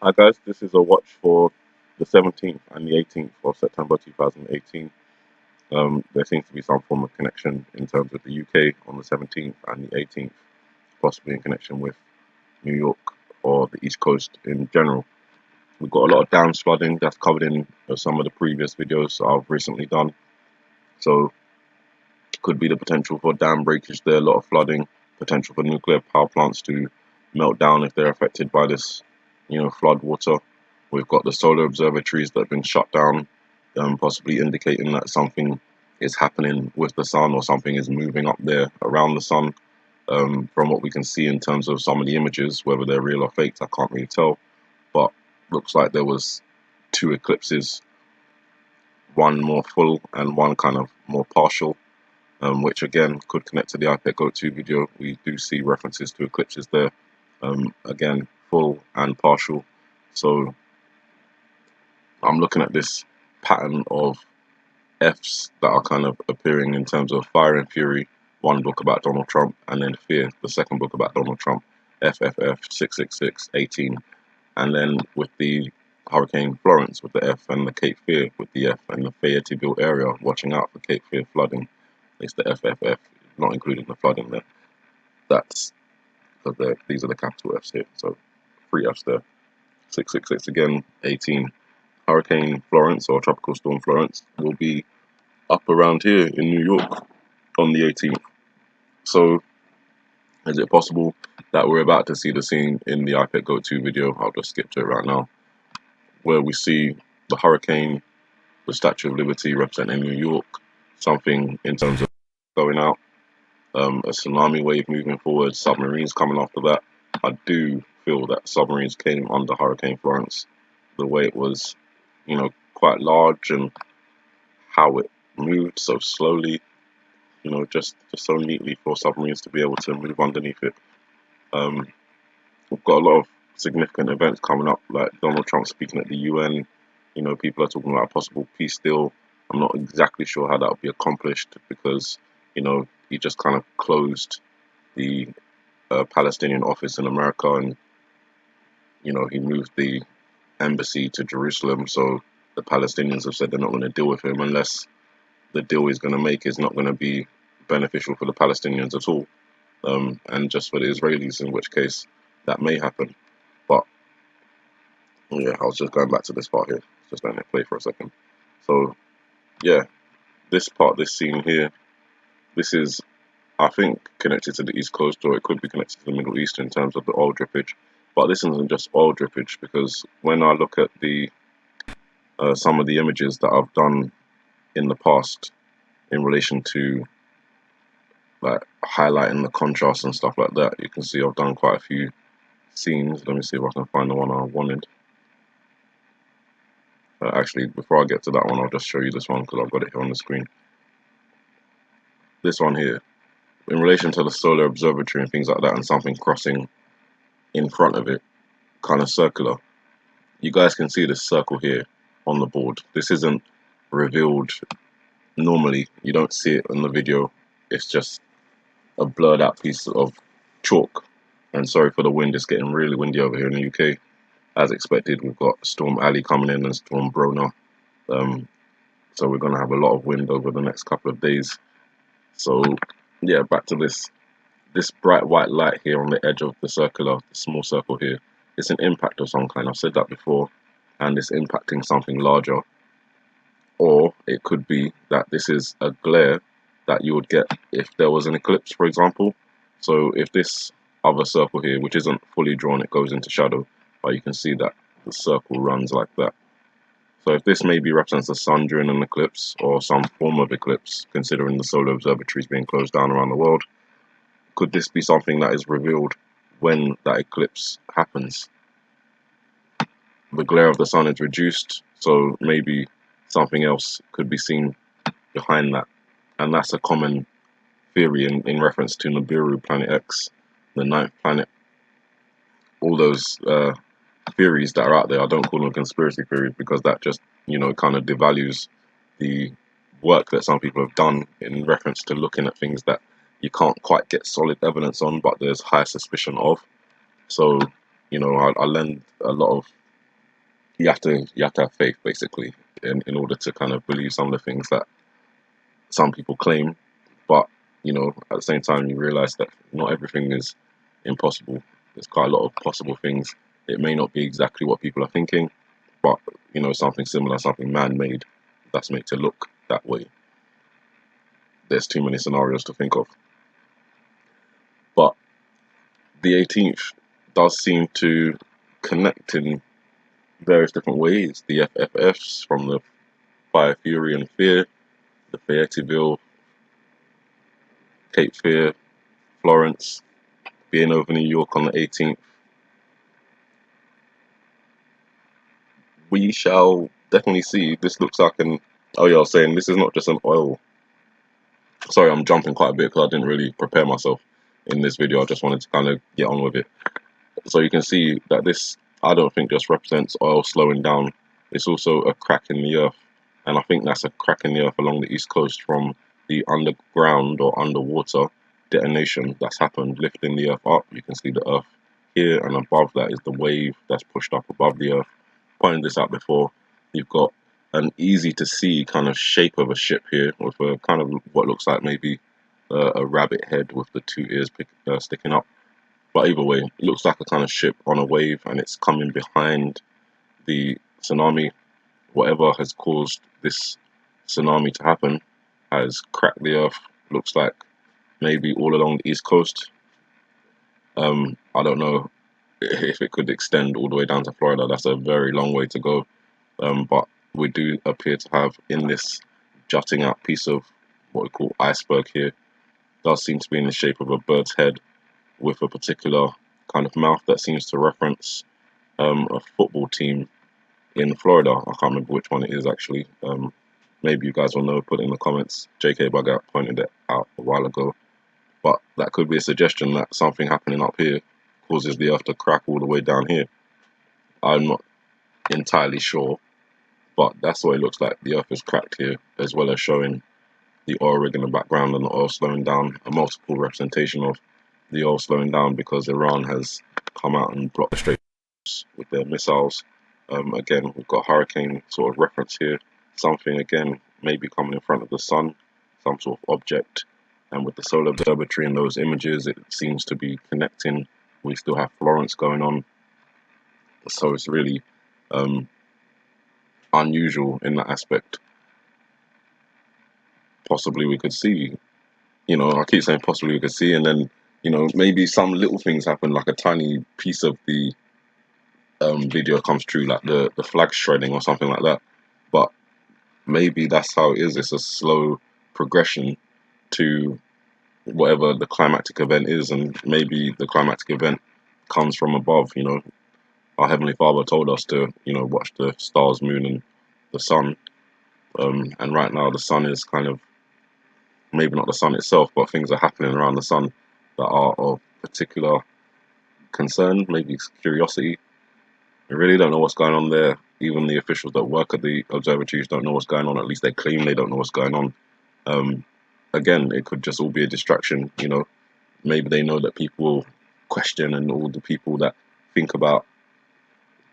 Hi guys, this is a watch for the 17th and the 18th of September 2018. There seems to be some form of connection in terms of the UK on the 17th and the 18th, possibly in connection with New York or the East Coast in general. We've got a lot of dam flooding that's covered in some of the previous videos I've recently done. So, could be the potential for dam breakage there, a lot of flooding, potential for nuclear power plants to melt down if they're affected by this, flood water. We've got the solar observatories that have been shut down, possibly indicating that something is happening with the sun or something is moving up there around the sun. From what we can see in terms of some of the images, whether they're real or faked, I can't really tell. But looks like there was two eclipses, one more full and one kind of more partial, which again could connect to the iPad Go 2 video. We do see references to eclipses there, again full and partial. So I'm looking at this pattern of Fs that are kind of appearing in terms of Fire and Fury, one book about Donald Trump, and then Fear, the second book about Donald Trump, FFF 666 18, and then with the Hurricane Florence with the F and the Cape Fear with the F and the Fayetteville area watching out for Cape Fear flooding. It's the FFF, not including the flooding there. That's because these are the capital Fs here, so three Fs there. 666 again, 18. Hurricane Florence or Tropical Storm Florence will be up around here in New York on the 18th. So, is it possible that we're about to see the scene in the iPad Go 2 video? I'll just skip to it right now, where we see the hurricane, the Statue of Liberty representing New York, something in terms of going out, a tsunami wave moving forward, submarines coming after that. I do feel that submarines came under Hurricane Florence, the way it was, quite large and how it moved so slowly, just so neatly for submarines to be able to move underneath it. Um, we've got a lot of significant events coming up, like Donald Trump speaking at the UN. People are talking about a possible peace deal. I'm not exactly sure how that will be accomplished because, he just kind of closed the Palestinian office in America, and he moved the embassy to Jerusalem. So the Palestinians have said they're not going to deal with him unless the deal he's going to make is not going to be beneficial for the Palestinians at all, and just for the Israelis, in which case that may happen. But yeah, I was just going back to this part here, just letting it play for a second. So yeah, this part, this scene here, this is, I think, connected to the East Coast, or it could be connected to the Middle East in terms of the oil drippage. But this isn't just oil drippage, because when I look at the some of the images that I've done in the past in relation to like highlighting the contrast and stuff like that, you can see I've done quite a few scenes. Let me see if I can find the one I wanted. Actually, before I get to that one, I'll just show you this one because I've got it here on the screen. This one here, in relation to the solar observatory and things like that, and something crossing in front of it, kind of circular. You guys can see this circle here on the board. This isn't revealed normally. You don't see it in the video. It's just a blurred out piece of chalk. And sorry for the wind, it's getting really windy over here in the UK. As expected, we've got Storm Ali coming in and Storm Brona. So we're going to have a lot of wind over the next couple of days. So yeah, back to this bright white light here on the edge of the circular, the small circle here. It's an impact of some kind. I've said that before, and it's impacting something larger. Or it could be that this is a glare that you would get if there was an eclipse, for example. So if this other circle here, which isn't fully drawn, it goes into shadow, but you can see that the circle runs like that. So if this maybe represents the sun during an eclipse or some form of eclipse, considering the solar observatories being closed down around the world, could this be something that is revealed when that eclipse happens? The glare of the sun is reduced, so maybe something else could be seen behind that. And that's a common theory in reference to Nibiru, Planet X, the ninth planet. All those theories that are out there, I don't call them conspiracy theories because that just, kind of devalues the work that some people have done in reference to looking at things that you can't quite get solid evidence on, but there's high suspicion of. So, I lend a lot of you have to have faith basically in order to kind of believe some of the things that some people claim. But at the same time, you realize that not everything is impossible. There's quite a lot of possible things. It may not be exactly what people are thinking, but something similar, something man-made that's made to look that way. There's too many scenarios to think of. But the 18th does seem to connect in various different ways. The FFFs from the Fire, Fury, and Fear, the Fayetteville, Cape Fear, Florence, being over New York on the 18th. We shall definitely see. This looks like an. Oh yeah, I was saying this is not just an oil. Sorry, I'm jumping quite a bit because I didn't really prepare myself in this video. I just wanted to kind of get on with it. So you can see that this, I don't think, just represents oil slowing down. It's also a crack in the earth, and I think that's a crack in the earth along the east coast from the underground or underwater detonation that's happened, lifting the earth up. You can see the earth here, and above that is the wave that's pushed up above the earth. Pointed this out before. You've got an easy to see kind of shape of a ship here with a kind of what looks like maybe a rabbit head with the two ears sticking up. But either way, it looks like a kind of ship on a wave, and it's coming behind the tsunami. Whatever has caused this tsunami to happen has cracked the earth. Looks like maybe all along the east coast. I don't know if it could extend all the way down to Florida. That's a very long way to go. But we do appear to have in this jutting out piece of what we call iceberg here, does seem to be in the shape of a bird's head with a particular kind of mouth that seems to reference a football team in Florida. I can't remember which one it is actually. Maybe you guys will know. Put it in the comments. JK Bugger pointed it out a while ago. But that could be a suggestion that something happening up here causes the earth to crack all the way down here. I'm not entirely sure, but that's what it looks like. The earth is cracked here, as well as showing the oil rig in the background and the oil slowing down, a multiple representation of the oil slowing down because Iran has come out and blocked the Strait with their missiles. Again, we've got hurricane sort of reference here. Something, again, maybe coming in front of the sun, some sort of object. And with the solar observatory and those images, it seems to be connecting. We still have Florence going on. So it's really unusual in that aspect. Possibly we could see, I keep saying possibly we could see, and then, maybe some little things happen, like a tiny piece of the video comes true, like the flag shredding or something like that. But maybe that's how it is. It's a slow progression to whatever the climactic event is, and maybe the climactic event comes from above. Our Heavenly Father told us to, watch the stars, moon, and the sun. And right now, the sun is kind of, maybe not the sun itself, but things are happening around the sun that are of particular concern, maybe curiosity. We really don't know what's going on there. Even the officials that work at the observatories don't know what's going on. At least they claim they don't know what's going on. Again, it could just all be a distraction. Maybe they know that people will question, and all the people that think about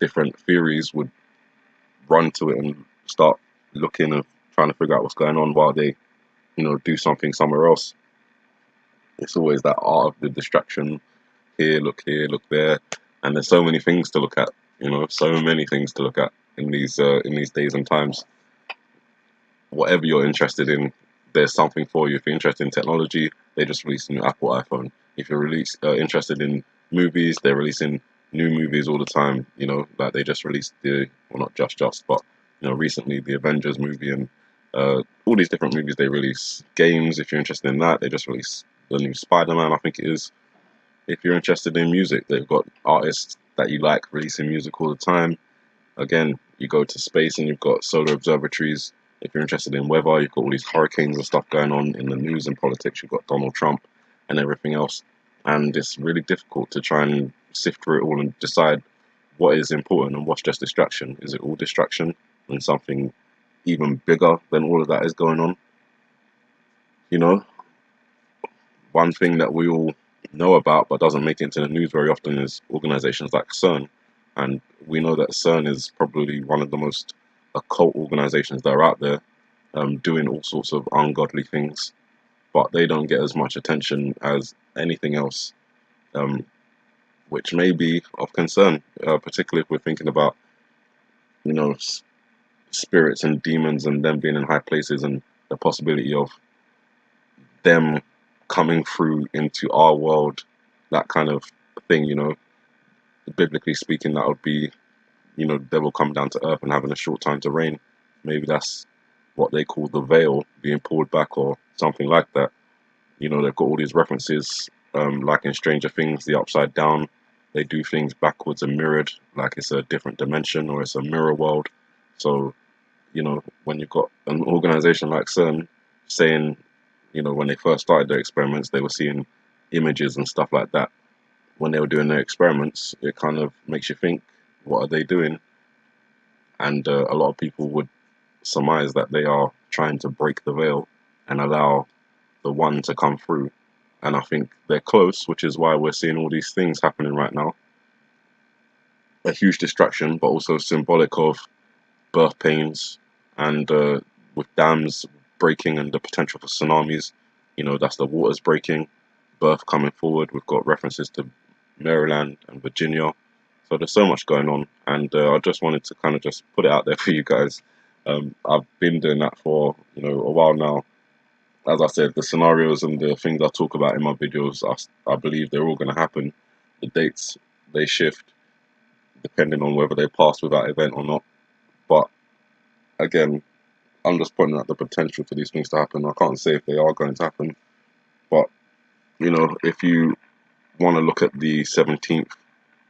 different theories would run to it and start looking and trying to figure out what's going on while they, do something somewhere else. It's always that art of the distraction. Here, look there, and there's so many things to look at. So many things to look at in these days and times. Whatever you're interested in, there's something for you. If you're interested in technology, they just released a new Apple iPhone. If you're interested in movies, they're releasing new movies all the time. Like they just released not just, but recently the Avengers movie, and all these different movies they release. Games, if you're interested in that, they just released the new Spider-Man, I think it is. If you're interested in music, they've got artists that you like releasing music all the time. Again, you go to space and you've got solar observatories. If you're interested in weather, you've got all these hurricanes and stuff going on in the news and politics. You've got Donald Trump and everything else. And it's really difficult to try and sift through it all and decide what is important and what's just distraction. Is it all distraction when something even bigger than all of that is going on? One thing that we all know about but doesn't make it into the news very often is organizations like CERN. And we know that CERN is probably one of the most occult organizations that are out there, doing all sorts of ungodly things, but they don't get as much attention as anything else, um, which may be of concern, particularly if we're thinking about, you know, spirits and demons and them being in high places and the possibility of them coming through into our world, that kind of thing, biblically speaking, that would be, devil come down to earth and having a short time to reign. Maybe that's what they call the veil being pulled back or something like that. They've got all these references, like in Stranger Things, the upside down. They do things backwards and mirrored, like it's a different dimension or it's a mirror world. So, when you've got an organization like CERN saying, when they first started their experiments, they were seeing images and stuff like that. When they were doing their experiments, it kind of makes you think, what are they doing? And a lot of people would surmise that they are trying to break the veil and allow the one to come through. And I think they're close, which is why we're seeing all these things happening right now. A huge distraction, but also symbolic of birth pains and with dams breaking and the potential for tsunamis. That's the waters breaking, birth coming forward. We've got references to Maryland and Virginia. So there's so much going on, and I just wanted to kind of just put it out there for you guys. I've been doing that for a while now. As I said, the scenarios and the things I talk about in my videos, I believe they're all going to happen. The dates, they shift depending on whether they pass with that event or not. But again, I'm just pointing out the potential for these things to happen. I can't say if they are going to happen, but if you want to look at the 17th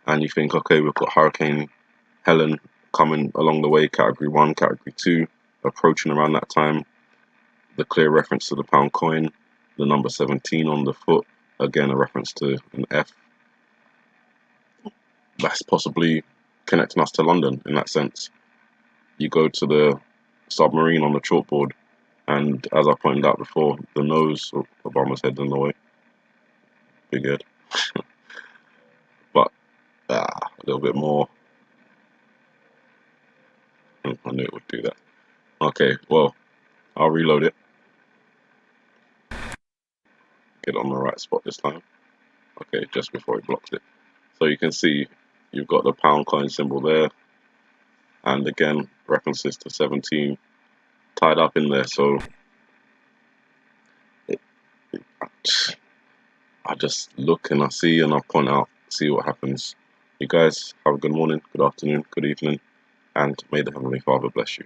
and you think, okay, we've got Hurricane Helen coming along the way, Category 1, Category 2, approaching around that time, the clear reference to the pound coin, the number 17 on the foot, again a reference to an F. That's possibly connecting us to London in that sense. You go to the submarine on the chalkboard, and as I pointed out before, the nose of Obama's head in the way, big head, but a little bit more. I knew it would do that. Okay, well, I'll reload it, get it on the right spot this time. Okay, just before it blocks it. So you can see you've got the pound coin symbol there, and again references to 17 tied up in there. So it, I just look and I see and I point out, see what happens. You guys have a good morning, good afternoon, good evening, and may the Heavenly Father bless you.